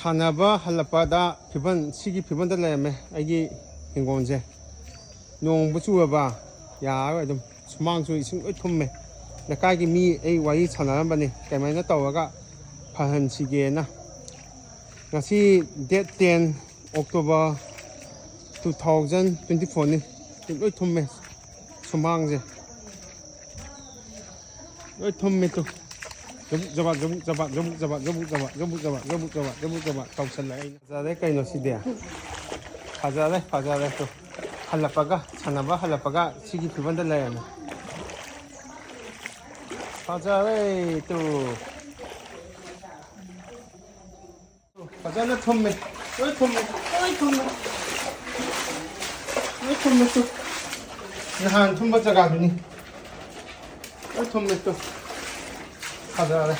ꯁꯥꯟꯅꯕ ꯍꯜꯂꯛꯄꯗ ꯁꯤꯒꯤ ꯐꯤꯕꯝꯗ ꯂꯩꯔꯝꯃꯦ ꯑꯩꯒꯤ ꯍꯤꯡꯒꯣꯜꯁꯦ ꯅꯣꯡꯕꯨ ꯆꯨꯔꯕ ꯌꯥꯔꯣꯏ ꯑꯗꯨꯝ ꯁꯨꯃꯥꯡꯁꯨ ꯏꯁꯤꯡ ꯂꯣꯏ ꯊꯨꯝꯃꯦ ꯂꯩꯀꯥꯏꯒꯤ ꯃꯤ ꯑꯩ ꯋꯥꯔꯤ ꯁꯥꯟꯅꯔꯝꯕꯅꯤ ꯀꯃꯥꯏꯅ ꯇꯧꯔꯒ ꯐꯍꯟꯁꯤꯒꯦꯅ ngasi date 10 October 2024ꯅꯤ ꯂꯣꯏ ꯊꯨꯝꯃꯦ ꯁꯨꯃꯥꯡꯁꯦ ꯂꯣꯏ ꯊꯨꯝꯃꯦ ꯇꯨ ꯖꯕꯨꯛ ꯖꯕ ꯇꯧꯁꯜꯂꯛꯑꯦ ꯐꯖꯔꯦ ꯀꯩꯅꯣ ꯁꯤꯗꯤ ꯐꯖꯔꯦ ꯇꯨ ꯍꯜꯂꯛꯄꯒ ꯁꯥꯟꯅꯕ ꯍꯜꯂꯛꯄꯒ ꯁꯤꯒꯤ ꯐꯤꯕꯝꯗ ꯂꯩꯔꯝꯃꯦ फजारे तो फजाना थम्मे ओइ थम्मे तो नहान थम्बा जगह दुनी ओइ थम्मे तो फजारे